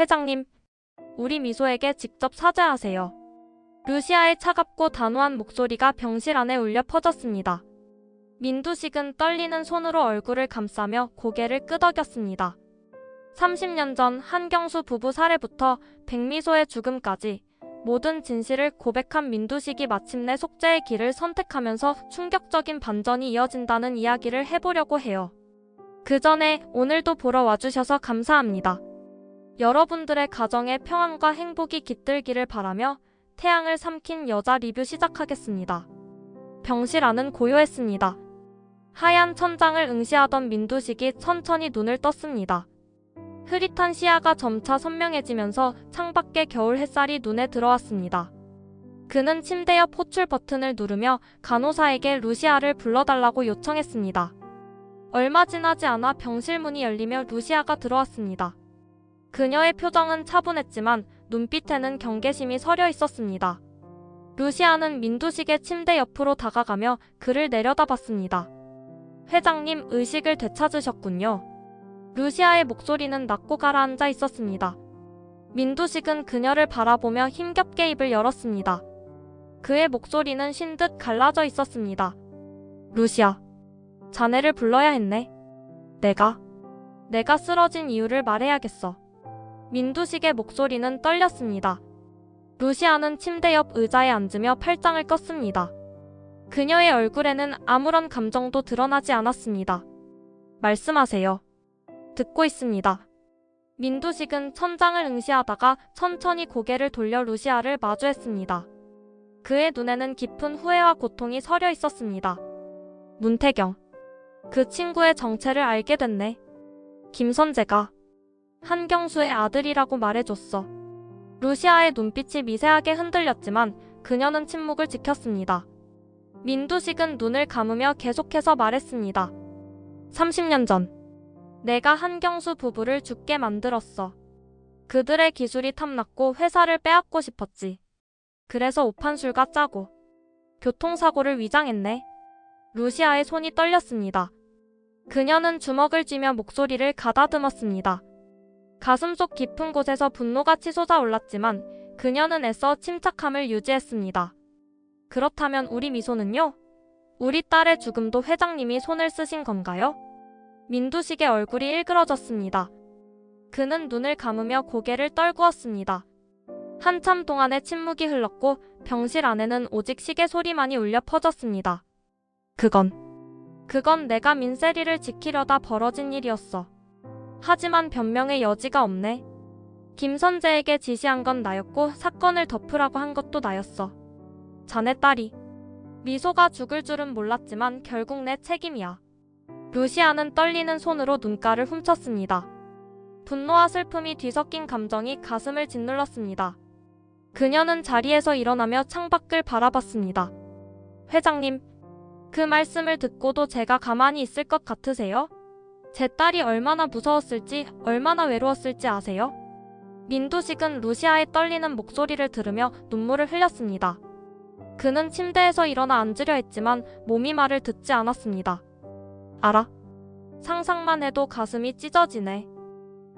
회장님, 우리 미소에게 직접 사죄하세요. 루시아의 차갑고 단호한 목소리가 병실 안에 울려 퍼졌습니다. 민두식은 떨리는 손으로 얼굴을 감싸며 고개를 끄덕였습니다. 30년 전 한경수 부부 살해부터 백미소의 죽음까지 모든 진실을 고백한 민두식이 마침내 속죄의 길을 선택하면서 충격적인 반전이 이어진다는 이야기를 해보려고 해요. 그 전에 오늘도 보러 와주셔서 감사합니다. 여러분들의 가정에 평안과 행복이 깃들기를 바라며 태양을 삼킨 여자 리뷰 시작하겠습니다. 병실 안은 고요했습니다. 하얀 천장을 응시하던 민두식이 천천히 눈을 떴습니다. 흐릿한 시야가 점차 선명해지면서 창밖의 겨울 햇살이 눈에 들어왔습니다. 그는 침대 옆 호출 버튼을 누르며 간호사에게 루시아를 불러달라고 요청했습니다. 얼마 지나지 않아 병실 문이 열리며 루시아가 들어왔습니다. 그녀의 표정은 차분했지만 눈빛에는 경계심이 서려 있었습니다. 루시아는 민두식의 침대 옆으로 다가가며 그를 내려다봤습니다. 회장님, 의식을 되찾으셨군요. 루시아의 목소리는 낮고 가라앉아 있었습니다. 민두식은 그녀를 바라보며 힘겹게 입을 열었습니다. 그의 목소리는 쉰 듯 갈라져 있었습니다. 루시아, 자네를 불러야 했네. 내가 쓰러진 이유를 말해야겠어. 민두식의 목소리는 떨렸습니다. 루시아는 침대 옆 의자에 앉으며 팔짱을 꼈습니다. 그녀의 얼굴에는 아무런 감정도 드러나지 않았습니다. 말씀하세요. 듣고 있습니다. 민두식은 천장을 응시하다가 천천히 고개를 돌려 루시아를 마주했습니다. 그의 눈에는 깊은 후회와 고통이 서려 있었습니다. 문태경. 그 친구의 정체를 알게 됐네. 김선재가 한경수의 아들이라고 말해줬어. 루시아의 눈빛이 미세하게 흔들렸지만 그녀는 침묵을 지켰습니다. 민두식은 눈을 감으며 계속해서 말했습니다. 30년 전 내가 한경수 부부를 죽게 만들었어. 그들의 기술이 탐났고 회사를 빼앗고 싶었지. 그래서 오판술과 짜고 교통사고를 위장했네. 루시아의 손이 떨렸습니다. 그녀는 주먹을 쥐며 목소리를 가다듬었습니다. 가슴속 깊은 곳에서 분노가 치솟아 올랐지만 그녀는 애써 침착함을 유지했습니다. 그렇다면 우리 미소는요? 우리 딸의 죽음도 회장님이 손을 쓰신 건가요? 민두식의 얼굴이 일그러졌습니다. 그는 눈을 감으며 고개를 떨구었습니다. 한참 동안의 침묵이 흘렀고 병실 안에는 오직 시계 소리만이 울려 퍼졌습니다. 그건 내가 민세리를 지키려다 벌어진 일이었어. 하지만 변명의 여지가 없네. 김선재에게 지시한 건 나였고 사건을 덮으라고 한 것도 나였어. 자네 딸이. 미소가 죽을 줄은 몰랐지만 결국 내 책임이야. 루시아는 떨리는 손으로 눈가를 훔쳤습니다. 분노와 슬픔이 뒤섞인 감정이 가슴을 짓눌렀습니다. 그녀는 자리에서 일어나며 창밖을 바라봤습니다. 회장님, 그 말씀을 듣고도 제가 가만히 있을 것 같으세요? 제 딸이 얼마나 무서웠을지, 얼마나 외로웠을지 아세요? 민두식은 루시아의 떨리는 목소리를 들으며 눈물을 흘렸습니다. 그는 침대에서 일어나 앉으려 했지만 몸이 말을 듣지 않았습니다. 알아. 상상만 해도 가슴이 찢어지네.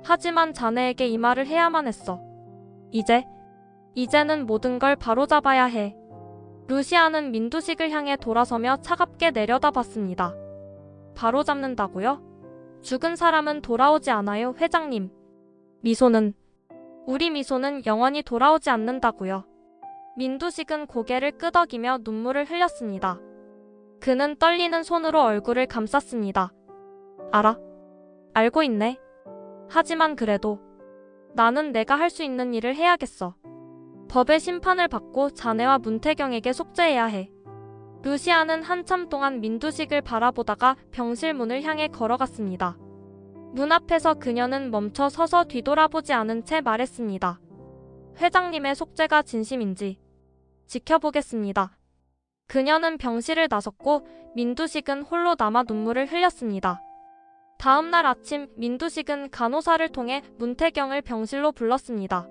하지만 자네에게 이 말을 해야만 했어. 이제는 모든 걸 바로잡아야 해. 루시아는 민두식을 향해 돌아서며 차갑게 내려다봤습니다. 바로잡는다고요? 죽은 사람은 돌아오지 않아요, 회장님. 우리 미소는 영원히 돌아오지 않는다고요. 민두식은 고개를 끄덕이며 눈물을 흘렸습니다. 그는 떨리는 손으로 얼굴을 감쌌습니다. 알고 있네. 하지만 그래도 나는 내가 할 수 있는 일을 해야겠어. 법의 심판을 받고 자네와 문태경에게 속죄해야 해. 루시아는 한참 동안 민두식을 바라보다가 병실 문을 향해 걸어갔습니다. 문 앞에서 그녀는 멈춰 서서 뒤돌아보지 않은 채 말했습니다. 회장님의 속죄가 진심인지 지켜보겠습니다. 그녀는 병실을 나섰고 민두식은 홀로 남아 눈물을 흘렸습니다. 다음 날 아침 민두식은 간호사를 통해 문태경을 병실로 불렀습니다.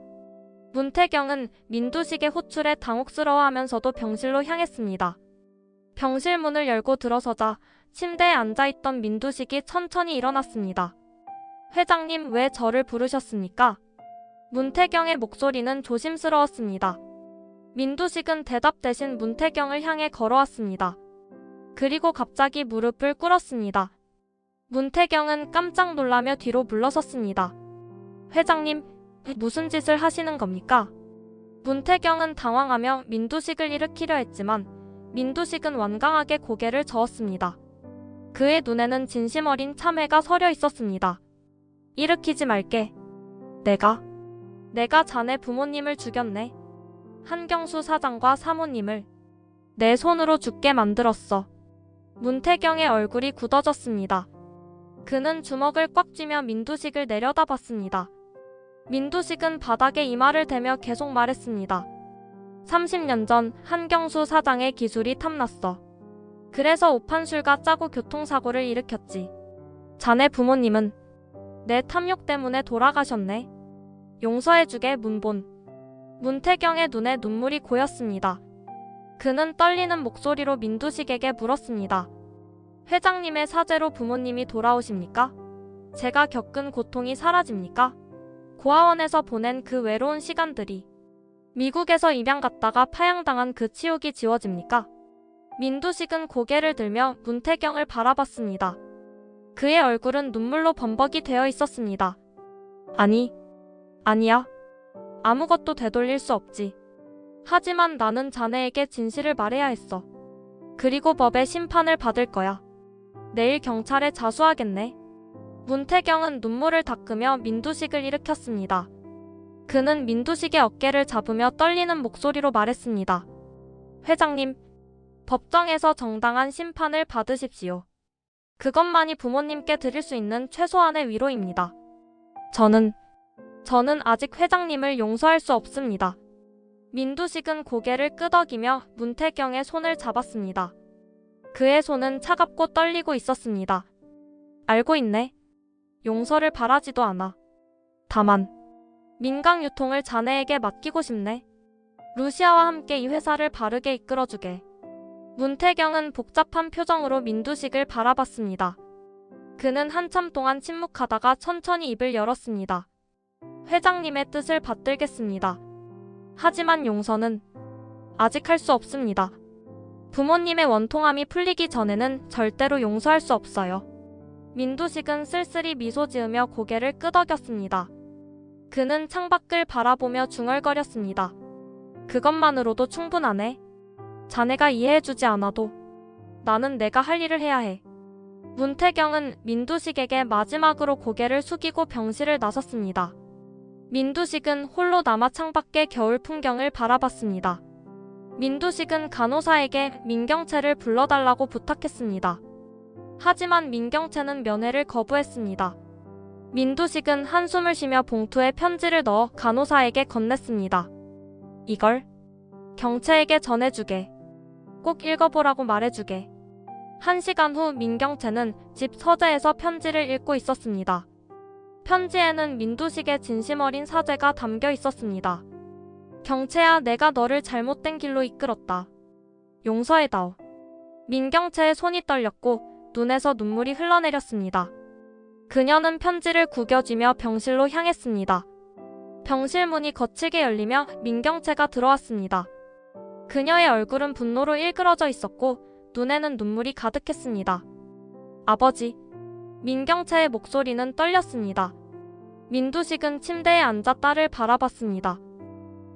문태경은 민두식의 호출에 당혹스러워하면서도 병실로 향했습니다. 병실 문을 열고 들어서자 침대에 앉아있던 민두식이 천천히 일어났습니다. 회장님, 왜 저를 부르셨습니까? 문태경의 목소리는 조심스러웠습니다. 민두식은 대답 대신 문태경을 향해 걸어왔습니다. 그리고 갑자기 무릎을 꿇었습니다. 문태경은 깜짝 놀라며 뒤로 물러섰습니다. 회장님, 무슨 짓을 하시는 겁니까? 문태경은 당황하며 민두식을 일으키려 했지만 민두식은 완강하게 고개를 저었습니다. 그의 눈에는 진심 어린 참회가 서려 있었습니다. 일으키지 말게. 내가 자네 부모님을 죽였네. 한경수 사장과 사모님을 내 손으로 죽게 만들었어. 문태경의 얼굴이 굳어졌습니다. 그는 주먹을 꽉 쥐며 민두식을 내려다봤습니다. 민두식은 바닥에 이마를 대며 계속 말했습니다. 30년 전 한경수 사장의 기술이 탐났어. 그래서 오판술과 짜고 교통사고를 일으켰지. 자네 부모님은 내 탐욕 때문에 돌아가셨네. 용서해주게 문본. 문태경의 눈에 눈물이 고였습니다. 그는 떨리는 목소리로 민두식에게 물었습니다. 회장님의 사죄로 부모님이 돌아오십니까? 제가 겪은 고통이 사라집니까? 고아원에서 보낸 그 외로운 시간들이, 미국에서 입양 갔다가 파양당한 그 치욕이 지워집니까? 민두식은 고개를 들며 문태경을 바라봤습니다. 그의 얼굴은 눈물로 범벅이 되어 있었습니다. 아니야. 아무것도 되돌릴 수 없지. 하지만 나는 자네에게 진실을 말해야 했어. 그리고 법의 심판을 받을 거야. 내일 경찰에 자수하겠네. 문태경은 눈물을 닦으며 민두식을 일으켰습니다. 그는 민두식의 어깨를 잡으며 떨리는 목소리로 말했습니다. 회장님, 법정에서 정당한 심판을 받으십시오. 그것만이 부모님께 드릴 수 있는 최소한의 위로입니다. 저는 아직 회장님을 용서할 수 없습니다. 민두식은 고개를 끄덕이며 문태경의 손을 잡았습니다. 그의 손은 차갑고 떨리고 있었습니다. 알고 있네. 용서를 바라지도 않아. 다만 민강 유통을 자네에게 맡기고 싶네. 루시아와 함께 이 회사를 바르게 이끌어주게. 문태경은 복잡한 표정으로 민두식을 바라봤습니다. 그는 한참 동안 침묵하다가 천천히 입을 열었습니다. 회장님의 뜻을 받들겠습니다. 하지만 용서는 아직 할 수 없습니다. 부모님의 원통함이 풀리기 전에는 절대로 용서할 수 없어요. 민두식은 쓸쓸히 미소 지으며 고개를 끄덕였습니다. 그는 창밖을 바라보며 중얼거렸습니다. 그것만으로도 충분하네. 자네가 이해해주지 않아도 나는 내가 할 일을 해야 해. 문태경은 민두식에게 마지막으로 고개를 숙이고 병실을 나섰습니다. 민두식은 홀로 남아 창밖의 겨울 풍경을 바라봤습니다. 민두식은 간호사에게 민경채를 불러달라고 부탁했습니다. 하지만 민경채는 면회를 거부했습니다. 민두식은 한숨을 쉬며 봉투에 편지를 넣어 간호사에게 건넸습니다. 이걸 경채에게 전해주게. 꼭 읽어보라고 말해주게. 1시간 후 민경채는 집 서재에서 편지를 읽고 있었습니다. 편지에는 민두식의 진심 어린 사죄가 담겨 있었습니다. 경채야, 내가 너를 잘못된 길로 이끌었다. 용서해다오. 민경채의 손이 떨렸고 눈에서 눈물이 흘러내렸습니다. 그녀는 편지를 구겨쥐며 병실로 향했습니다. 병실 문이 거칠게 열리며 민경채가 들어왔습니다. 그녀의 얼굴은 분노로 일그러져 있었고 눈에는 눈물이 가득했습니다. 아버지. 민경채의 목소리는 떨렸습니다. 민두식은 침대에 앉아 딸을 바라봤습니다.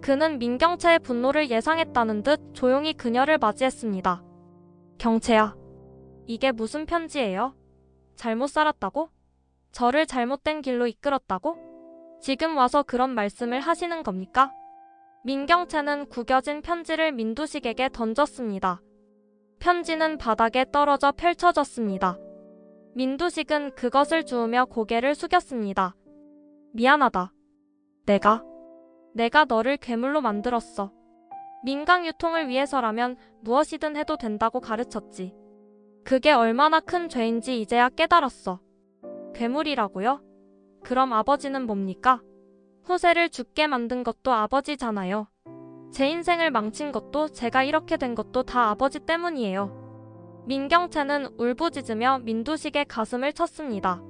그는 민경채의 분노를 예상했다는 듯 조용히 그녀를 맞이했습니다. 경채야, 이게 무슨 편지예요? 잘못 살았다고? 저를 잘못된 길로 이끌었다고? 지금 와서 그런 말씀을 하시는 겁니까? 민경채는 구겨진 편지를 민두식에게 던졌습니다. 편지는 바닥에 떨어져 펼쳐졌습니다. 민두식은 그것을 주우며 고개를 숙였습니다. 미안하다. 내가 너를 괴물로 만들었어. 민강 유통을 위해서라면 무엇이든 해도 된다고 가르쳤지. 그게 얼마나 큰 죄인지 이제야 깨달았어. 괴물이라고요? 그럼 아버지는 뭡니까? 후세를 죽게 만든 것도 아버지잖아요. 제 인생을 망친 것도 제가 이렇게 된 것도 다 아버지 때문이에요. 민경채는 울부짖으며 민두식의 가슴을 쳤습니다.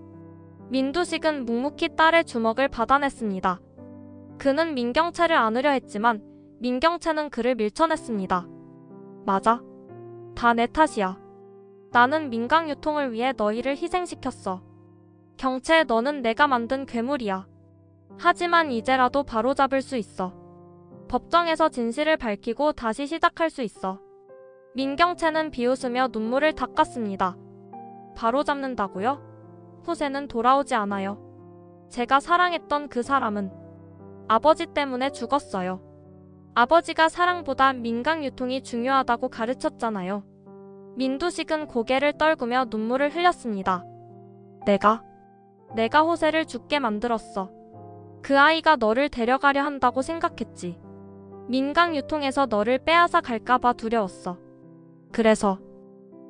민두식은 묵묵히 딸의 주먹을 받아냈습니다. 그는 민경채를 안으려 했지만 민경채는 그를 밀쳐냈습니다. 맞아. 다 내 탓이야. 나는 민강 유통을 위해 너희를 희생시켰어. 경채, 너는 내가 만든 괴물이야. 하지만 이제라도 바로잡을 수 있어. 법정에서 진실을 밝히고 다시 시작할 수 있어. 민경채는 비웃으며 눈물을 닦았습니다. 바로잡는다고요? 후세는 돌아오지 않아요. 제가 사랑했던 그 사람은 아버지 때문에 죽었어요. 아버지가 사랑보다 민강 유통이 중요하다고 가르쳤잖아요. 민두식은 고개를 떨구며 눈물을 흘렸습니다. 내가 호세를 죽게 만들었어. 그 아이가 너를 데려가려 한다고 생각했지. 민강 유통에서 너를 빼앗아 갈까봐 두려웠어.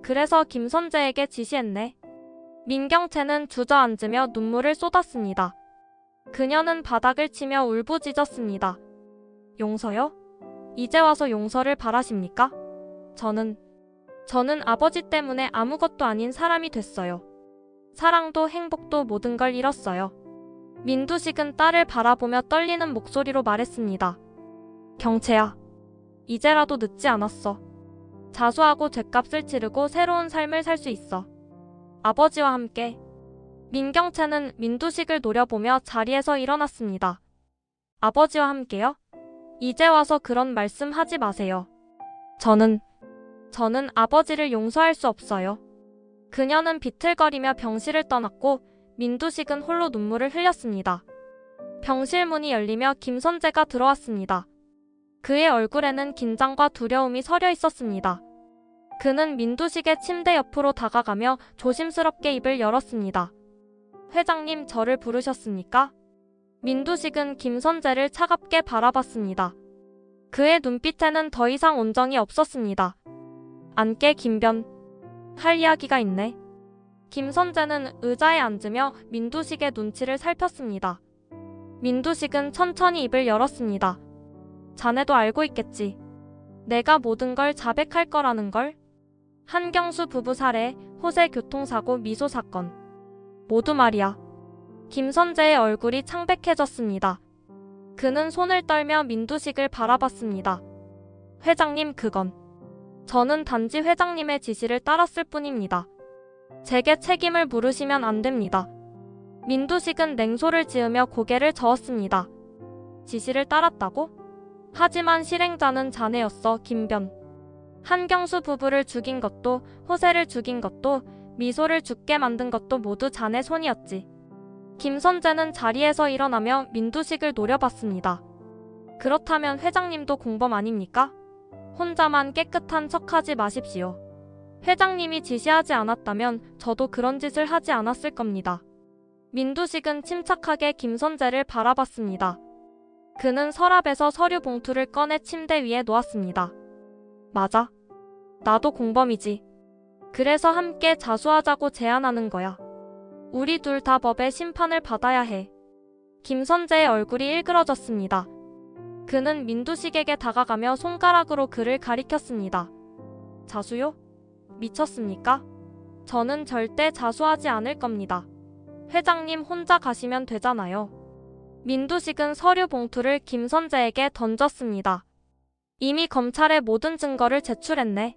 그래서 김선재에게 지시했네. 민경채는 주저앉으며 눈물을 쏟았습니다. 그녀는 바닥을 치며 울부짖었습니다. 용서요? 이제 와서 용서를 바라십니까? 저는 아버지 때문에 아무것도 아닌 사람이 됐어요. 사랑도 행복도 모든 걸 잃었어요. 민두식은 딸을 바라보며 떨리는 목소리로 말했습니다. 경채야, 이제라도 늦지 않았어. 자수하고 죗값을 치르고 새로운 삶을 살 수 있어. 아버지와 함께. 민경채는 민두식을 노려보며 자리에서 일어났습니다. 아버지와 함께요? 이제 와서 그런 말씀 하지 마세요. 저는 아버지를 용서할 수 없어요. 그녀는 비틀거리며 병실을 떠났고 민두식은 홀로 눈물을 흘렸습니다. 병실 문이 열리며 김선재가 들어왔습니다. 그의 얼굴에는 긴장과 두려움이 서려 있었습니다. 그는 민두식의 침대 옆으로 다가가며 조심스럽게 입을 열었습니다. 회장님, 저를 부르셨습니까? 민두식은 김선재를 차갑게 바라봤습니다. 그의 눈빛에는 더 이상 온정이 없었습니다. 앉게, 김변. 할 이야기가 있네. 김선재는 의자에 앉으며 민두식의 눈치를 살폈습니다. 민두식은 천천히 입을 열었습니다. 자네도 알고 있겠지. 내가 모든 걸 자백할 거라는 걸. 한경수 부부 살해, 호세 교통사고, 미소 사건. 모두 말이야. 김선재의 얼굴이 창백해졌습니다. 그는 손을 떨며 민두식을 바라봤습니다. 회장님, 저는 단지 회장님의 지시를 따랐을 뿐입니다. 제게 책임을 물으시면 안 됩니다. 민두식은 냉소를 지으며 고개를 저었습니다. 지시를 따랐다고? 하지만 실행자는 자네였어, 김변. 한경수 부부를 죽인 것도, 호세를 죽인 것도, 미소를 죽게 만든 것도 모두 자네 손이었지. 김선재는 자리에서 일어나며 민두식을 노려봤습니다. 그렇다면 회장님도 공범 아닙니까? 혼자만 깨끗한 척하지 마십시오. 회장님이 지시하지 않았다면 저도 그런 짓을 하지 않았을 겁니다. 민두식은 침착하게 김선재를 바라봤습니다. 그는 서랍에서 서류 봉투를 꺼내 침대 위에 놓았습니다. 맞아. 나도 공범이지. 그래서 함께 자수하자고 제안하는 거야. 우리 둘 다 법의 심판을 받아야 해. 김선재의 얼굴이 일그러졌습니다. 그는 민두식에게 다가가며 손가락으로 그를 가리켰습니다. 자수요? 미쳤습니까? 저는 절대 자수하지 않을 겁니다. 회장님 혼자 가시면 되잖아요. 민두식은 서류 봉투를 김선재에게 던졌습니다. 이미 검찰에 모든 증거를 제출했네.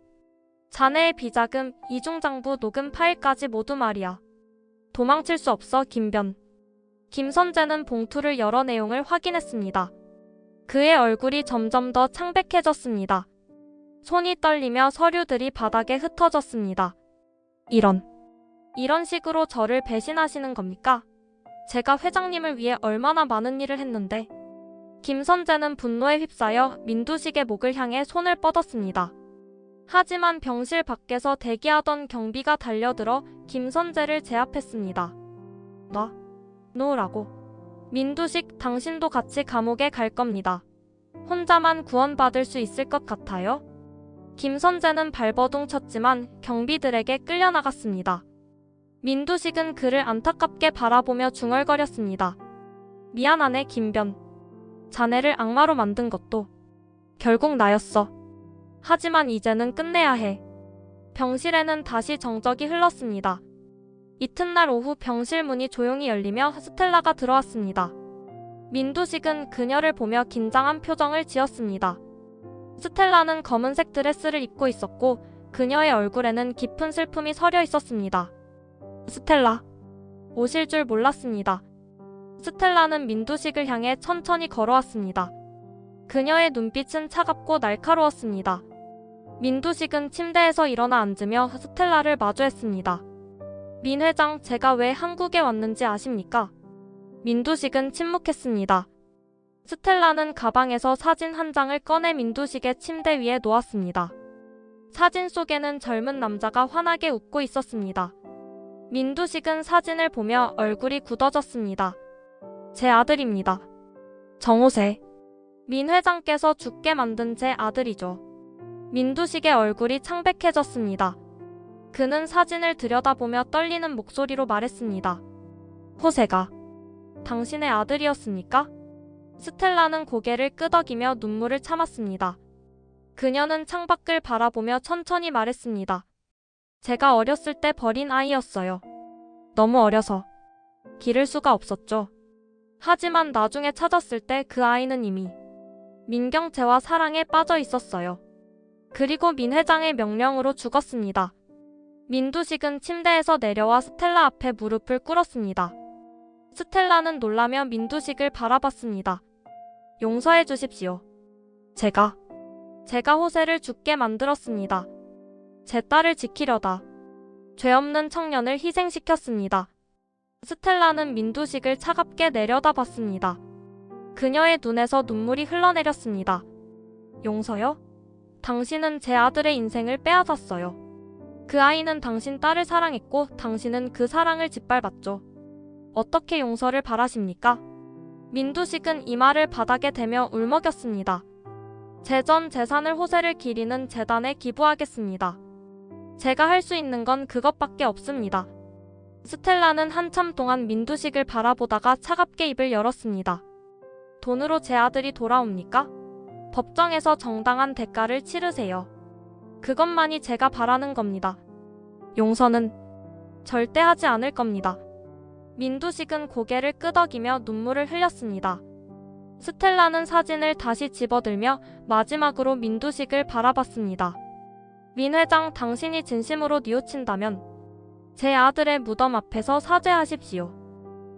자네의 비자금, 이중장부 녹음 파일까지 모두 말이야. 도망칠 수 없어, 김변. 김선재는 봉투를 열어 내용을 확인했습니다. 그의 얼굴이 점점 더 창백해졌습니다. 손이 떨리며 서류들이 바닥에 흩어졌습니다. 이런 식으로 저를 배신하시는 겁니까? 제가 회장님을 위해 얼마나 많은 일을 했는데. 김선재는 분노에 휩싸여 민두식의 목을 향해 손을 뻗었습니다. 하지만 병실 밖에서 대기하던 경비가 달려들어 김선재를 제압했습니다. 놓으라고. 민두식, 당신도 같이 감옥에 갈 겁니다. 혼자만 구원받을 수 있을 것 같아요? 김선재는 발버둥 쳤지만 경비들에게 끌려나갔습니다. 민두식은 그를 안타깝게 바라보며 중얼거렸습니다. 미안하네, 김변. 자네를 악마로 만든 것도 결국 나였어. 하지만 이제는 끝내야 해. 병실에는 다시 정적이 흘렀습니다. 이튿날 오후 병실 문이 조용히 열리며 스텔라가 들어왔습니다. 민두식은 그녀를 보며 긴장한 표정을 지었습니다. 스텔라는 검은색 드레스를 입고 있었고 그녀의 얼굴에는 깊은 슬픔이 서려 있었습니다. 스텔라, 오실 줄 몰랐습니다. 스텔라는 민두식을 향해 천천히 걸어왔습니다. 그녀의 눈빛은 차갑고 날카로웠습니다. 민두식은 침대에서 일어나 앉으며 스텔라를 마주했습니다. 민 회장, 제가 왜 한국에 왔는지 아십니까? 민두식은 침묵했습니다. 스텔라는 가방에서 사진 한 장을 꺼내 민두식의 침대 위에 놓았습니다. 사진 속에는 젊은 남자가 환하게 웃고 있었습니다. 민두식은 사진을 보며 얼굴이 굳어졌습니다. 제 아들입니다. 정호세. 민 회장께서 죽게 만든 제 아들이죠. 민두식의 얼굴이 창백해졌습니다. 그는 사진을 들여다보며 떨리는 목소리로 말했습니다. 호세가 당신의 아들이었습니까? 스텔라는 고개를 끄덕이며 눈물을 참았습니다. 그녀는 창밖을 바라보며 천천히 말했습니다. 제가 어렸을 때 버린 아이였어요. 너무 어려서 기를 수가 없었죠. 하지만 나중에 찾았을 때 그 아이는 이미 민경채와 사랑에 빠져 있었어요. 그리고 민 회장의 명령으로 죽었습니다. 민두식은 침대에서 내려와 스텔라 앞에 무릎을 꿇었습니다. 스텔라는 놀라며 민두식을 바라봤습니다. 용서해 주십시오. 제가 호세를 죽게 만들었습니다. 제 딸을 지키려다 죄 없는 청년을 희생시켰습니다. 스텔라는 민두식을 차갑게 내려다봤습니다. 그녀의 눈에서 눈물이 흘러내렸습니다. 용서요? 당신은 제 아들의 인생을 빼앗았어요. 그 아이는 당신 딸을 사랑했고 당신은 그 사랑을 짓밟았죠. 어떻게 용서를 바라십니까? 민두식은 이마를 바닥에 대며 울먹였습니다. 제 전 재산을 호세를 기리는 재단에 기부하겠습니다. 제가 할 수 있는 건 그것밖에 없습니다. 스텔라는 한참 동안 민두식을 바라보다가 차갑게 입을 열었습니다. 돈으로 제 아들이 돌아옵니까? 법정에서 정당한 대가를 치르세요. 그것만이 제가 바라는 겁니다. 용서는 절대 하지 않을 겁니다. 민두식은 고개를 끄덕이며 눈물을 흘렸습니다. 스텔라는 사진을 다시 집어들며 마지막으로 민두식을 바라봤습니다. 민 회장, 당신이 진심으로 뉘우친다면 제 아들의 무덤 앞에서 사죄하십시오.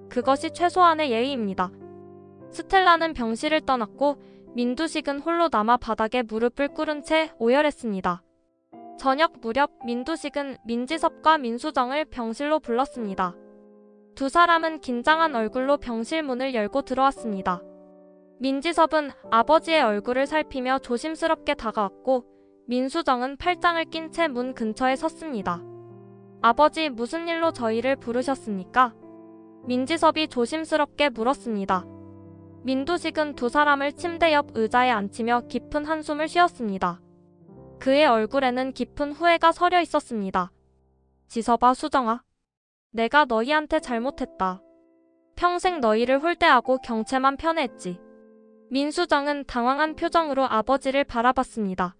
그것이 최소한의 예의입니다. 스텔라는 병실을 떠났고 민두식은 홀로 남아 바닥에 무릎을 꿇은 채 오열했습니다. 저녁 무렵 민두식은 민지섭과 민수정을 병실로 불렀습니다. 두 사람은 긴장한 얼굴로 병실 문을 열고 들어왔습니다. 민지섭은 아버지의 얼굴을 살피며 조심스럽게 다가왔고 민수정은 팔짱을 낀 채 문 근처에 섰습니다. 아버지, 무슨 일로 저희를 부르셨습니까? 민지섭이 조심스럽게 물었습니다. 민두식은 두 사람을 침대 옆 의자에 앉히며 깊은 한숨을 쉬었습니다. 그의 얼굴에는 깊은 후회가 서려 있었습니다. 지섭아, 수정아. 내가 너희한테 잘못했다. 평생 너희를 홀대하고 경채만 편애했지. 민수정은 당황한 표정으로 아버지를 바라봤습니다.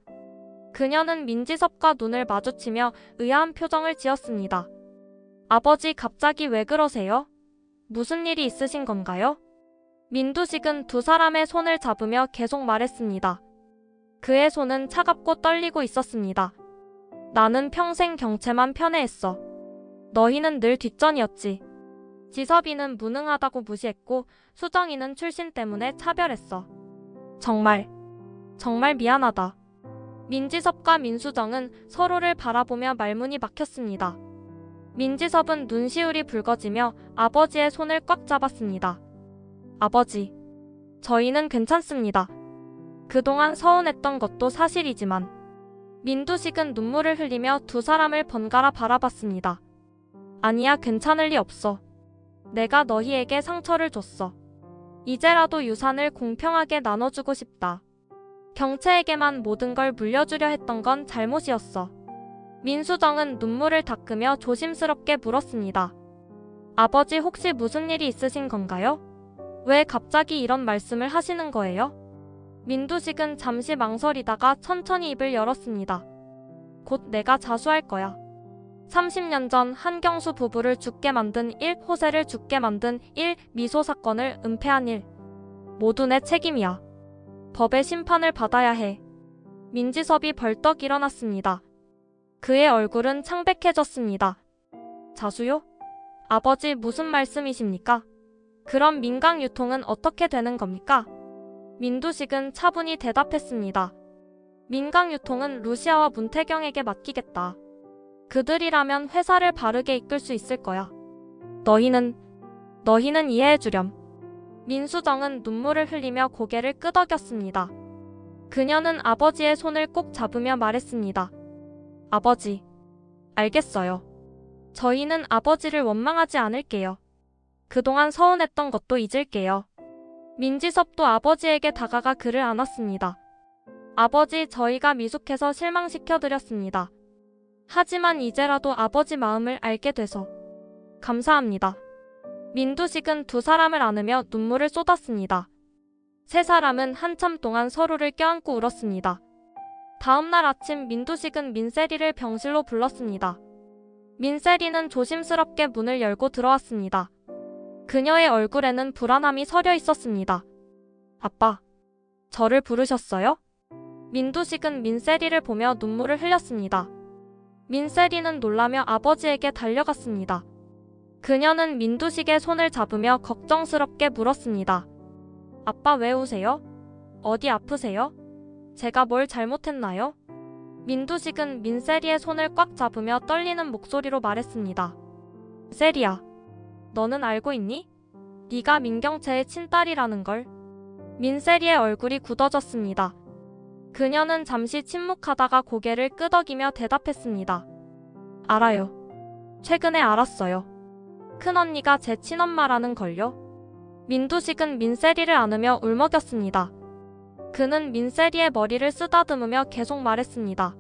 그녀는 민지섭과 눈을 마주치며 의아한 표정을 지었습니다. 아버지, 갑자기 왜 그러세요? 무슨 일이 있으신 건가요? 민두식은 두 사람의 손을 잡으며 계속 말했습니다. 그의 손은 차갑고 떨리고 있었습니다. 나는 평생 경채만 편애했어. 너희는 늘 뒷전이었지. 지섭이는 무능하다고 무시했고 수정이는 출신 때문에 차별했어. 정말 미안하다. 민지섭과 민수정은 서로를 바라보며 말문이 막혔습니다. 민지섭은 눈시울이 붉어지며 아버지의 손을 꽉 잡았습니다. 아버지, 저희는 괜찮습니다. 그동안 서운했던 것도 사실이지만. 민두식은 눈물을 흘리며 두 사람을 번갈아 바라봤습니다. 아니야, 괜찮을 리 없어. 내가 너희에게 상처를 줬어. 이제라도 유산을 공평하게 나눠주고 싶다. 경채에게만 모든 걸 물려주려 했던 건 잘못이었어. 민수정은 눈물을 닦으며 조심스럽게 물었습니다. 아버지, 혹시 무슨 일이 있으신 건가요? 왜 갑자기 이런 말씀을 하시는 거예요? 민두식은 잠시 망설이다가 천천히 입을 열었습니다. 곧 내가 자수할 거야. 30년 전 한경수 부부를 죽게 만든 일, 호세를 죽게 만든 일, 미소 사건을 은폐한 일. 모두 내 책임이야. 법의 심판을 받아야 해. 민지섭이 벌떡 일어났습니다. 그의 얼굴은 창백해졌습니다. 자수요? 아버지 무슨 말씀이십니까? 그럼 민강 유통은 어떻게 되는 겁니까? 민두식은 차분히 대답했습니다. 민강 유통은 루시아와 문태경에게 맡기겠다. 그들이라면 회사를 바르게 이끌 수 있을 거야. 너희는 이해해주렴. 민수정은 눈물을 흘리며 고개를 끄덕였습니다. 그녀는 아버지의 손을 꼭 잡으며 말했습니다. 아버지, 알겠어요. 저희는 아버지를 원망하지 않을게요. 그동안 서운했던 것도 잊을게요. 민지섭도 아버지에게 다가가 그를 안았습니다. 아버지, 저희가 미숙해서 실망시켜드렸습니다. 하지만 이제라도 아버지 마음을 알게 돼서 감사합니다. 민두식은 두 사람을 안으며 눈물을 쏟았습니다. 세 사람은 한참 동안 서로를 껴안고 울었습니다. 다음날 아침 민두식은 민세리를 병실로 불렀습니다. 민세리는 조심스럽게 문을 열고 들어왔습니다. 그녀의 얼굴에는 불안함이 서려 있었습니다. 아빠, 저를 부르셨어요? 민두식은 민세리를 보며 눈물을 흘렸습니다. 민세리는 놀라며 아버지에게 달려갔습니다. 그녀는 민두식의 손을 잡으며 걱정스럽게 물었습니다. 아빠 왜 우세요? 어디 아프세요? 제가 뭘 잘못했나요? 민두식은 민세리의 손을 꽉 잡으며 떨리는 목소리로 말했습니다. 세리야, 너는 알고 있니? 네가 민경채의 친딸이라는 걸. 민세리의 얼굴이 굳어졌습니다. 그녀는 잠시 침묵하다가 고개를 끄덕이며 대답했습니다. 알아요. 최근에 알았어요. 큰언니가 제 친엄마라는 걸요. 민두식은 민세리를 안으며 울먹였습니다. 그는 민세리의 머리를 쓰다듬으며 계속 말했습니다.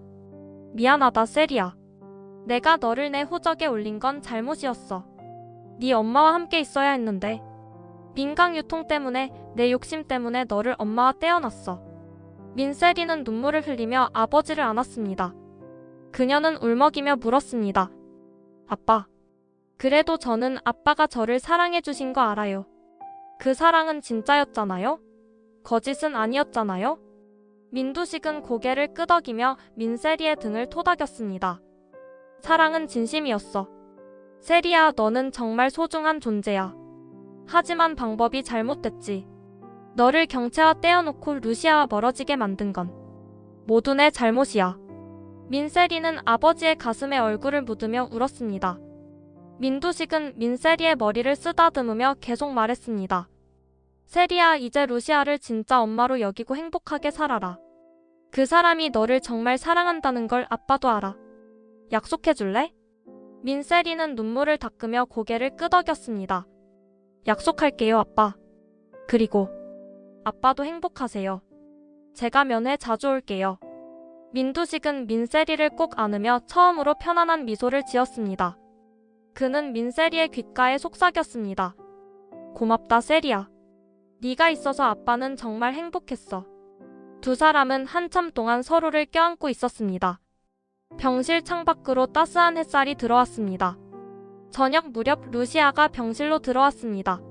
미안하다, 세리야. 내가 너를 내 호적에 올린 건 잘못이었어. 네 엄마와 함께 있어야 했는데. 민강 유통 때문에, 내 욕심 때문에 너를 엄마와 떼어놨어. 민세리는 눈물을 흘리며 아버지를 안았습니다. 그녀는 울먹이며 물었습니다. 아빠, 그래도 저는 아빠가 저를 사랑해주신 거 알아요. 그 사랑은 진짜였잖아요? 거짓은 아니었잖아요? 민두식은 고개를 끄덕이며 민세리의 등을 토닥였습니다. 사랑은 진심이었어. 세리야, 너는 정말 소중한 존재야. 하지만 방법이 잘못됐지. 너를 경채와 떼어놓고 루시아와 멀어지게 만든 건 모두 내 잘못이야. 민세리는 아버지의 가슴에 얼굴을 묻으며 울었습니다. 민두식은 민세리의 머리를 쓰다듬으며 계속 말했습니다. 세리야, 이제 루시아를 진짜 엄마로 여기고 행복하게 살아라. 그 사람이 너를 정말 사랑한다는 걸 아빠도 알아. 약속해줄래? 민세리는 눈물을 닦으며 고개를 끄덕였습니다. 약속할게요, 아빠. 그리고 아빠도 행복하세요. 제가 면회 자주 올게요. 민두식은 민세리를 꼭 안으며 처음으로 편안한 미소를 지었습니다. 그는 민세리의 귓가에 속삭였습니다. 고맙다, 세리야. 네가 있어서 아빠는 정말 행복했어. 두 사람은 한참 동안 서로를 껴안고 있었습니다. 병실 창밖으로 따스한 햇살이 들어왔습니다. 저녁 무렵 루시아가 병실로 들어왔습니다.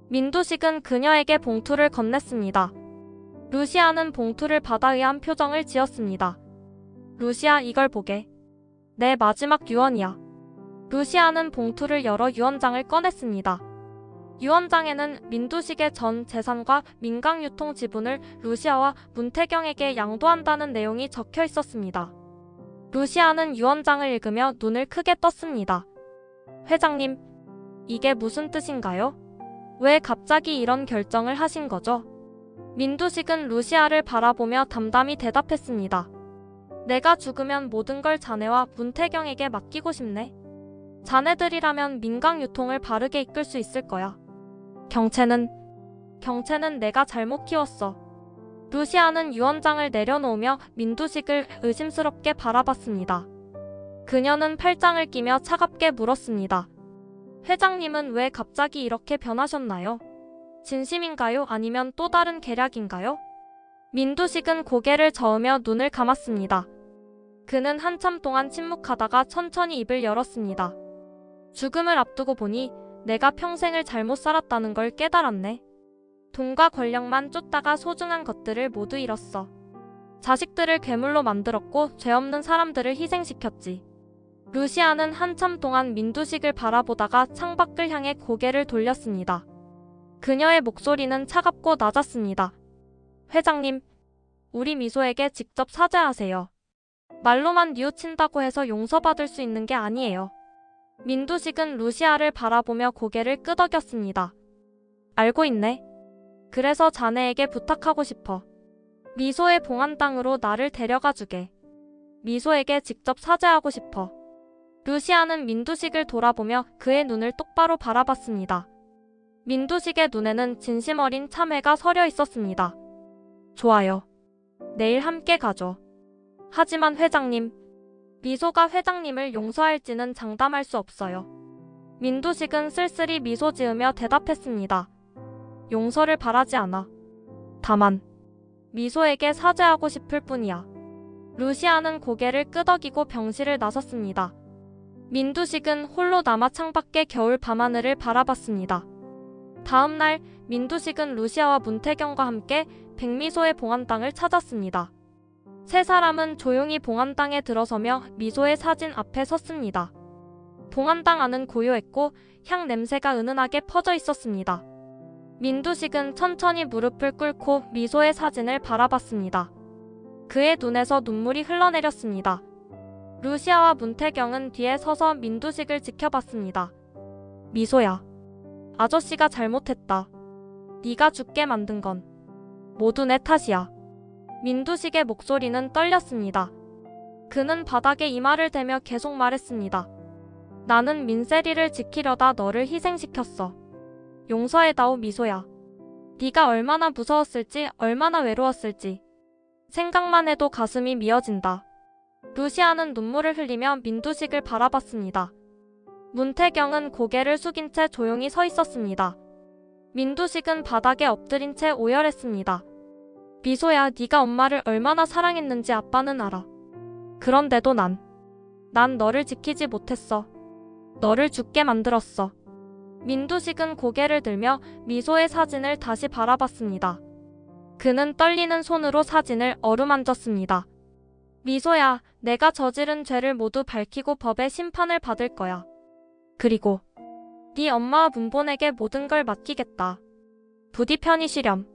민두식은 그녀에게 봉투를 건넸습니다. 루시아는 봉투를 받아 의아한 표정을 지었습니다. 루시아, 이걸 보게. 내 마지막 유언이야. 루시아는 봉투를 열어 유언장을 꺼냈습니다. 유언장에는 민두식의 전 재산과 민강유통 지분을 루시아와 문태경에게 양도한다는 내용이 적혀 있었습니다. 루시아는 유언장을 읽으며 눈을 크게 떴습니다. 회장님, 이게 무슨 뜻인가요? 왜 갑자기 이런 결정을 하신 거죠? 민두식은 루시아를 바라보며 담담히 대답했습니다. 내가 죽으면 모든 걸 자네와 문태경에게 맡기고 싶네. 자네들이라면 민강유통을 바르게 이끌 수 있을 거야. 경채는 내가 잘못 키웠어. 루시아는 유언장을 내려놓으며 민두식을 의심스럽게 바라봤습니다. 그녀는 팔짱을 끼며 차갑게 물었습니다. 회장님은 왜 갑자기 이렇게 변하셨나요? 진심인가요? 아니면 또 다른 계략인가요? 민두식은 고개를 저으며 눈을 감았습니다. 그는 한참 동안 침묵하다가 천천히 입을 열었습니다. 죽음을 앞두고 보니 내가 평생을 잘못 살았다는 걸 깨달았네. 돈과 권력만 쫓다가 소중한 것들을 모두 잃었어. 자식들을 괴물로 만들었고 죄 없는 사람들을 희생시켰지. 루시아는 한참 동안 민두식을 바라보다가 창밖을 향해 고개를 돌렸습니다. 그녀의 목소리는 차갑고 낮았습니다. 회장님, 우리 미소에게 직접 사죄하세요. 말로만 뉘우친다고 해서 용서받을 수 있는 게 아니에요. 민두식은 루시아를 바라보며 고개를 끄덕였습니다. 알고 있네. 그래서 자네에게 부탁하고 싶어. 미소의 봉안땅으로 나를 데려가 주게. 미소에게 직접 사죄하고 싶어. 루시아는 민두식을 돌아보며 그의 눈을 똑바로 바라봤습니다. 민두식의 눈에는 진심 어린 참회가 서려 있었습니다. 좋아요. 내일 함께 가죠. 하지만 회장님, 미소가 회장님을 용서할지는 장담할 수 없어요. 민두식은 쓸쓸히 미소 지으며 대답했습니다. 용서를 바라지 않아. 다만 미소에게 사죄하고 싶을 뿐이야. 루시아는 고개를 끄덕이고 병실을 나섰습니다. 민두식은 홀로 남아 창밖의 겨울 밤하늘을 바라봤습니다. 다음 날 민두식은 루시아와 문태경과 함께 백미소의 봉안땅을 찾았습니다. 세 사람은 조용히 봉안땅에 들어서며 미소의 사진 앞에 섰습니다. 봉안땅 안은 고요했고 향 냄새가 은은하게 퍼져 있었습니다. 민두식은 천천히 무릎을 꿇고 미소의 사진을 바라봤습니다. 그의 눈에서 눈물이 흘러내렸습니다. 루시아와 문태경은 뒤에 서서 민두식을 지켜봤습니다. 미소야, 아저씨가 잘못했다. 네가 죽게 만든 건 모두 내 탓이야. 민두식의 목소리는 떨렸습니다. 그는 바닥에 이마를 대며 계속 말했습니다. 나는 민세리를 지키려다 너를 희생시켰어. 용서해다오 미소야. 네가 얼마나 무서웠을지, 얼마나 외로웠을지 생각만 해도 가슴이 미어진다. 루시아는 눈물을 흘리며 민두식을 바라봤습니다. 문태경은 고개를 숙인 채 조용히 서 있었습니다. 민두식은 바닥에 엎드린 채 오열했습니다. 미소야, 네가 엄마를 얼마나 사랑했는지 아빠는 알아. 그런데도 난 너를 지키지 못했어. 너를 죽게 만들었어. 민두식은 고개를 들며 미소의 사진을 다시 바라봤습니다. 그는 떨리는 손으로 사진을 어루만졌습니다. 미소야, 내가 저지른 죄를 모두 밝히고 법의 심판을 받을 거야. 그리고 네 엄마와 문본에게 모든 걸 맡기겠다. 부디 편히 쉬렴.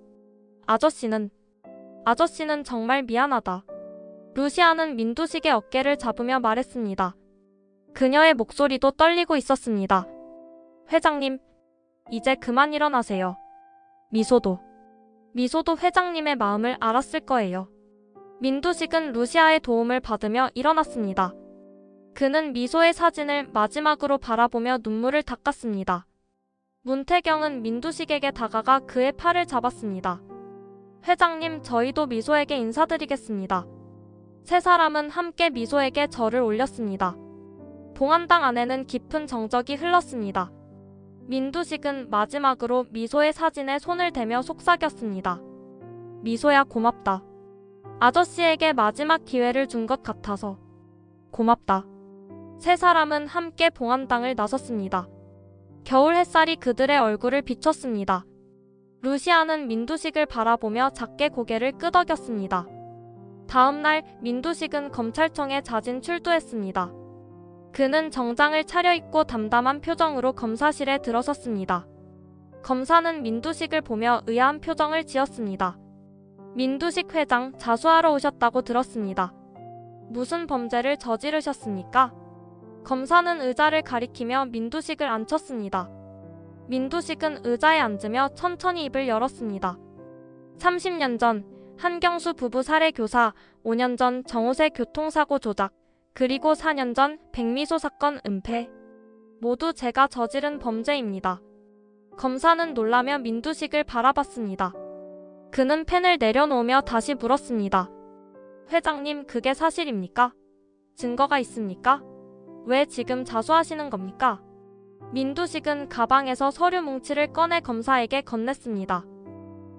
아저씨는 정말 미안하다. 루시아는 민두식의 어깨를 잡으며 말했습니다. 그녀의 목소리도 떨리고 있었습니다. 회장님, 이제 그만 일어나세요. 미소도 회장님의 마음을 알았을 거예요. 민두식은 루시아의 도움을 받으며 일어났습니다. 그는 미소의 사진을 마지막으로 바라보며 눈물을 닦았습니다. 문태경은 민두식에게 다가가 그의 팔을 잡았습니다. 회장님, 저희도 미소에게 인사드리겠습니다. 세 사람은 함께 미소에게 절을 올렸습니다. 봉안당 안에는 깊은 정적이 흘렀습니다. 민두식은 마지막으로 미소의 사진에 손을 대며 속삭였습니다. 미소야, 고맙다. 아저씨에게 마지막 기회를 준 것 같아서 고맙다. 세 사람은 함께 봉안당을 나섰습니다. 겨울 햇살이 그들의 얼굴을 비췄습니다. 루시아는 민두식을 바라보며 작게 고개를 끄덕였습니다. 다음 날 민두식은 검찰청에 자진 출두했습니다. 그는 정장을 차려입고 담담한 표정으로 검사실에 들어섰습니다. 검사는 민두식을 보며 의아한 표정을 지었습니다. 민두식 회장, 자수하러 오셨다고 들었습니다. 무슨 범죄를 저지르셨습니까? 검사는 의자를 가리키며 민두식을 앉혔습니다. 민두식은 의자에 앉으며 천천히 입을 열었습니다. 30년 전 한경수 부부 살해 교사, 5년 전 정호세 교통사고 조작, 그리고 4년 전 백미소 사건 은폐. 모두 제가 저지른 범죄입니다. 검사는 놀라며 민두식을 바라봤습니다. 그는 펜을 내려놓으며 다시 물었습니다. 회장님, 그게 사실입니까? 증거가 있습니까? 왜 지금 자수하시는 겁니까? 민두식은 가방에서 서류 뭉치를 꺼내 검사에게 건넸습니다.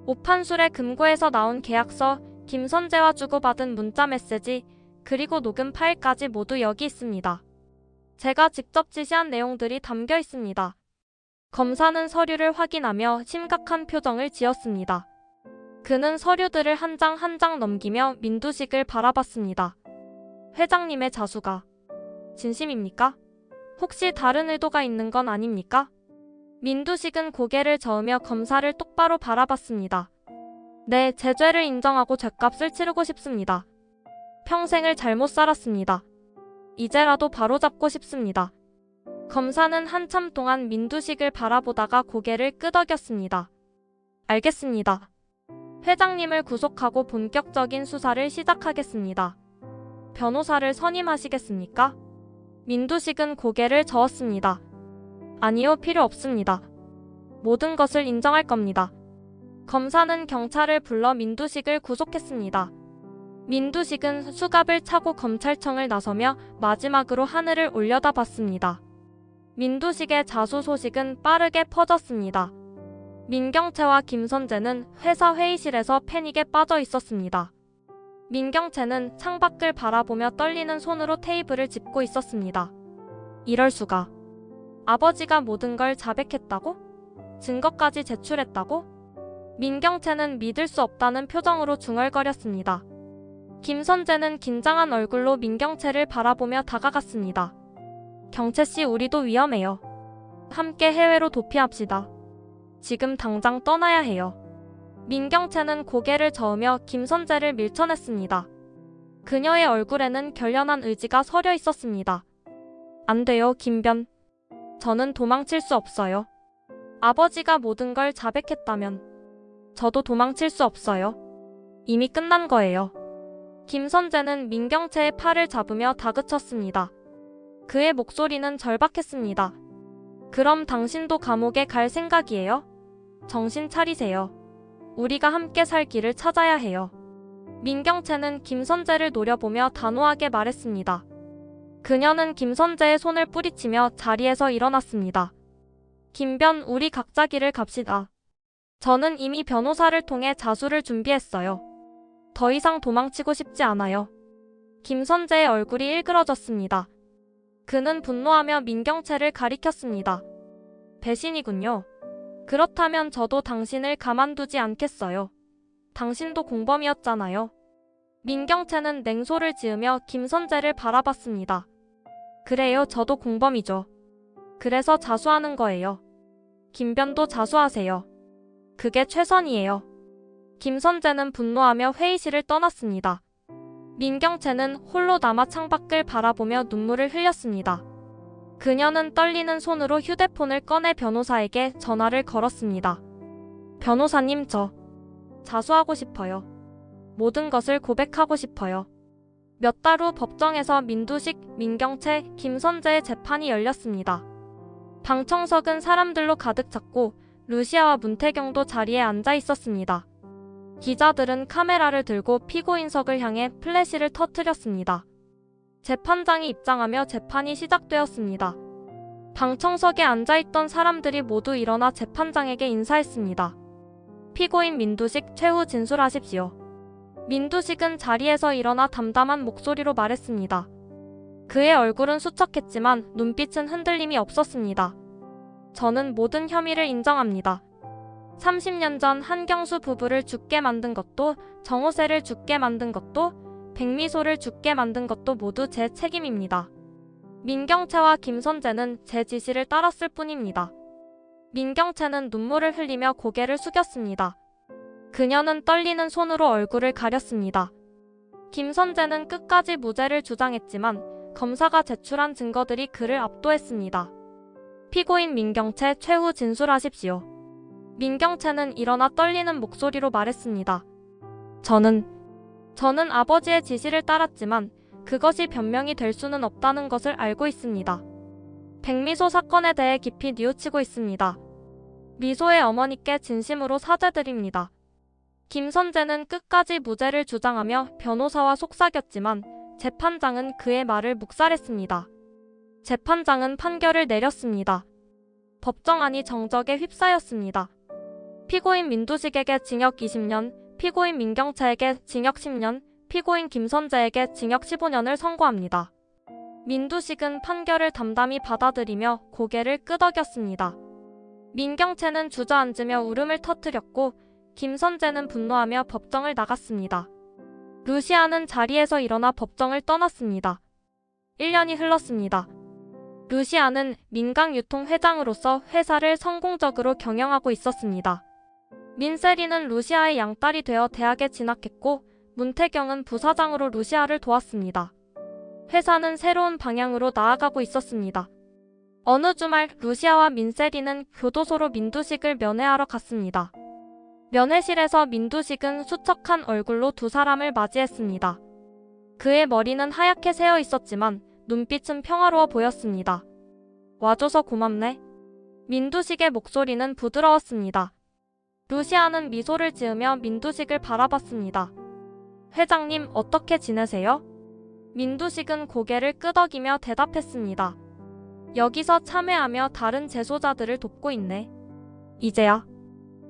오판술의 금고에서 나온 계약서, 김선재와 주고받은 문자 메시지, 그리고 녹음 파일까지 모두 여기 있습니다. 제가 직접 지시한 내용들이 담겨 있습니다. 검사는 서류를 확인하며 심각한 표정을 지었습니다. 그는 서류들을 한 장 한 장 넘기며 민두식을 바라봤습니다. 회장님의 자수가 진심입니까? 혹시 다른 의도가 있는 건 아닙니까? 민두식은 고개를 저으며 검사를 똑바로 바라봤습니다. 네, 제 죄를 인정하고 죗값을 치르고 싶습니다. 평생을 잘못 살았습니다. 이제라도 바로잡고 싶습니다. 검사는 한참 동안 민두식을 바라보다가 고개를 끄덕였습니다. 알겠습니다. 회장님을 구속하고 본격적인 수사를 시작하겠습니다. 변호사를 선임하시겠습니까? 민두식은 고개를 저었습니다. 아니요, 필요 없습니다. 모든 것을 인정할 겁니다. 검사는 경찰을 불러 민두식을 구속했습니다. 민두식은 수갑을 차고 검찰청을 나서며 마지막으로 하늘을 올려다봤습니다. 민두식의 자수 소식은 빠르게 퍼졌습니다. 민경채와 김선재는 회사 회의실에서 패닉에 빠져 있었습니다. 민경채는 창밖을 바라보며 떨리는 손으로 테이블을 짚고 있었습니다. 이럴 수가. 아버지가 모든 걸 자백했다고? 증거까지 제출했다고? 민경채는 믿을 수 없다는 표정으로 중얼거렸습니다. 김선재는 긴장한 얼굴로 민경채를 바라보며 다가갔습니다. 경채씨, 우리도 위험해요. 함께 해외로 도피합시다. 지금 당장 떠나야 해요. 민경채는 고개를 저으며 김선재를 밀쳐냈습니다. 그녀의 얼굴에는 결연한 의지가 서려 있었습니다. 안 돼요, 김변. 저는 도망칠 수 없어요. 아버지가 모든 걸 자백했다면 저도 도망칠 수 없어요. 이미 끝난 거예요. 김선재는 민경채의 팔을 잡으며 다그쳤습니다. 그의 목소리는 절박했습니다. 그럼 당신도 감옥에 갈 생각이에요? 정신 차리세요. 우리가 함께 살 길을 찾아야 해요. 민경채는 김선재를 노려보며 단호하게 말했습니다. 그녀는 김선재의 손을 뿌리치며 자리에서 일어났습니다. 김변, 우리 각자 길을 갑시다. 저는 이미 변호사를 통해 자수를 준비했어요. 더 이상 도망치고 싶지 않아요. 김선재의 얼굴이 일그러졌습니다. 그는 분노하며 민경채를 가리켰습니다. 배신이군요. 그렇다면 저도 당신을 가만두지 않겠어요. 당신도 공범이었잖아요. 민경채는 냉소를 지으며 김선재를 바라봤습니다. 그래요, 저도 공범이죠. 그래서 자수하는 거예요. 김변도 자수하세요. 그게 최선이에요. 김선재는 분노하며 회의실을 떠났습니다. 민경채는 홀로 남아 창밖을 바라보며 눈물을 흘렸습니다. 그녀는 떨리는 손으로 휴대폰을 꺼내 변호사에게 전화를 걸었습니다. 변호사님, 저 자수하고 싶어요. 모든 것을 고백하고 싶어요. 몇 달 후 법정에서 민두식, 민경채, 김선재의 재판이 열렸습니다. 방청석은 사람들로 가득 찼고 루시아와 문태경도 자리에 앉아 있었습니다. 기자들은 카메라를 들고 피고인석을 향해 플래시를 터뜨렸습니다. 재판장이 입장하며 재판이 시작되었습니다. 방청석에 앉아있던 사람들이 모두 일어나 재판장에게 인사했습니다. 피고인 민두식, 최후 진술하십시오. 민두식은 자리에서 일어나 담담한 목소리로 말했습니다. 그의 얼굴은 수척했지만 눈빛은 흔들림이 없었습니다. 저는 모든 혐의를 인정합니다. 30년 전 한경수 부부를 죽게 만든 것도, 정호세를 죽게 만든 것도, 백미소를 죽게 만든 것도 모두 제 책임입니다. 민경채와 김선재는 제 지시를 따랐을 뿐입니다. 민경채는 눈물을 흘리며 고개를 숙였습니다. 그녀는 떨리는 손으로 얼굴을 가렸습니다. 김선재는 끝까지 무죄를 주장했지만 검사가 제출한 증거들이 그를 압도했습니다. 피고인 민경채, 최후 진술하십시오. 민경채는 일어나 떨리는 목소리로 말했습니다. 저는 아버지의 지시를 따랐지만 그것이 변명이 될 수는 없다는 것을 알고 있습니다. 백미소 사건에 대해 깊이 뉘우치고 있습니다. 미소의 어머니께 진심으로 사죄드립니다. 김선재는 끝까지 무죄를 주장하며 변호사와 속삭였지만 재판장은 그의 말을 묵살했습니다. 재판장은 판결을 내렸습니다. 법정안이 정적에 휩싸였습니다. 피고인 민두식에게 징역 20년, 피고인 민경채에게 징역 10년, 피고인 김선재에게 징역 15년을 선고합니다. 민두식은 판결을 담담히 받아들이며 고개를 끄덕였습니다. 민경채는 주저앉으며 울음을 터뜨렸고 김선재는 분노하며 법정을 나갔습니다. 루시아는 자리에서 일어나 법정을 떠났습니다. 1년이 흘렀습니다. 루시아는 민강유통 회장으로서 회사를 성공적으로 경영하고 있었습니다. 민세리는 루시아의 양딸이 되어 대학에 진학했고 문태경은 부사장으로 루시아를 도왔습니다. 회사는 새로운 방향으로 나아가고 있었습니다. 어느 주말 루시아와 민세리는 교도소로 민두식을 면회하러 갔습니다. 면회실에서 민두식은 수척한 얼굴로 두 사람을 맞이했습니다. 그의 머리는 하얗게 새어 있었지만 눈빛은 평화로워 보였습니다. 와줘서 고맙네. 민두식의 목소리는 부드러웠습니다. 루시아는 미소를 지으며 민두식을 바라봤습니다. 회장님, 어떻게 지내세요? 민두식은 고개를 끄덕이며 대답했습니다. 여기서 참회하며 다른 재소자들을 돕고 있네. 이제야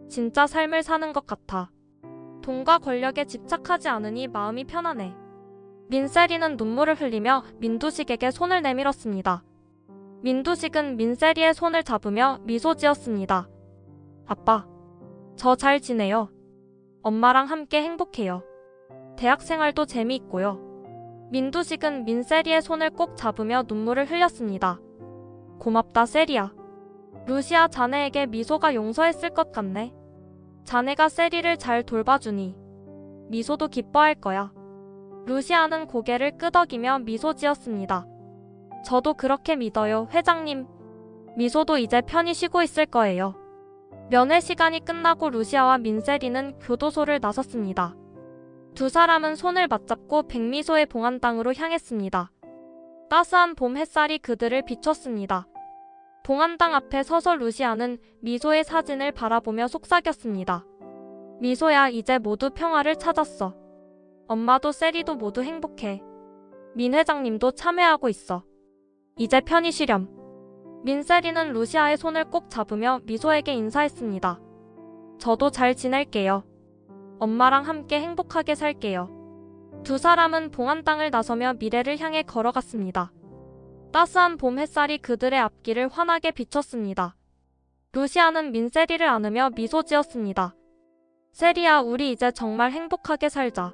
진짜 삶을 사는 것 같아. 돈과 권력에 집착하지 않으니 마음이 편하네. 민세리는 눈물을 흘리며 민두식에게 손을 내밀었습니다. 민두식은 민세리의 손을 잡으며 미소 지었습니다. 아빠, 저 잘 지내요. 엄마랑 함께 행복해요. 대학 생활도 재미있고요. 민두식은 민세리의 손을 꼭 잡으며 눈물을 흘렸습니다. 고맙다, 세리야. 루시아 자네에게 미소가 용서했을 것 같네. 자네가 세리를 잘 돌봐주니 미소도 기뻐할 거야. 루시아는 고개를 끄덕이며 미소 지었습니다. 저도 그렇게 믿어요, 회장님. 미소도 이제 편히 쉬고 있을 거예요. 면회 시간이 끝나고 루시아와 민세리는 교도소를 나섰습니다. 두 사람은 손을 맞잡고 백미소의 봉안당으로 향했습니다. 따스한 봄 햇살이 그들을 비췄습니다. 봉안당 앞에 서서 루시아는 미소의 사진을 바라보며 속삭였습니다. 미소야, 이제 모두 평화를 찾았어. 엄마도 세리도 모두 행복해. 민 회장님도 참회하고 있어. 이제 편히 쉬렴. 민세리는 루시아의 손을 꼭 잡으며 미소에게 인사했습니다. 저도 잘 지낼게요. 엄마랑 함께 행복하게 살게요. 두 사람은 봉안당을 나서며 미래를 향해 걸어갔습니다. 따스한 봄 햇살이 그들의 앞길을 환하게 비췄습니다. 루시아는 민세리를 안으며 미소 지었습니다. 세리야, 우리 이제 정말 행복하게 살자.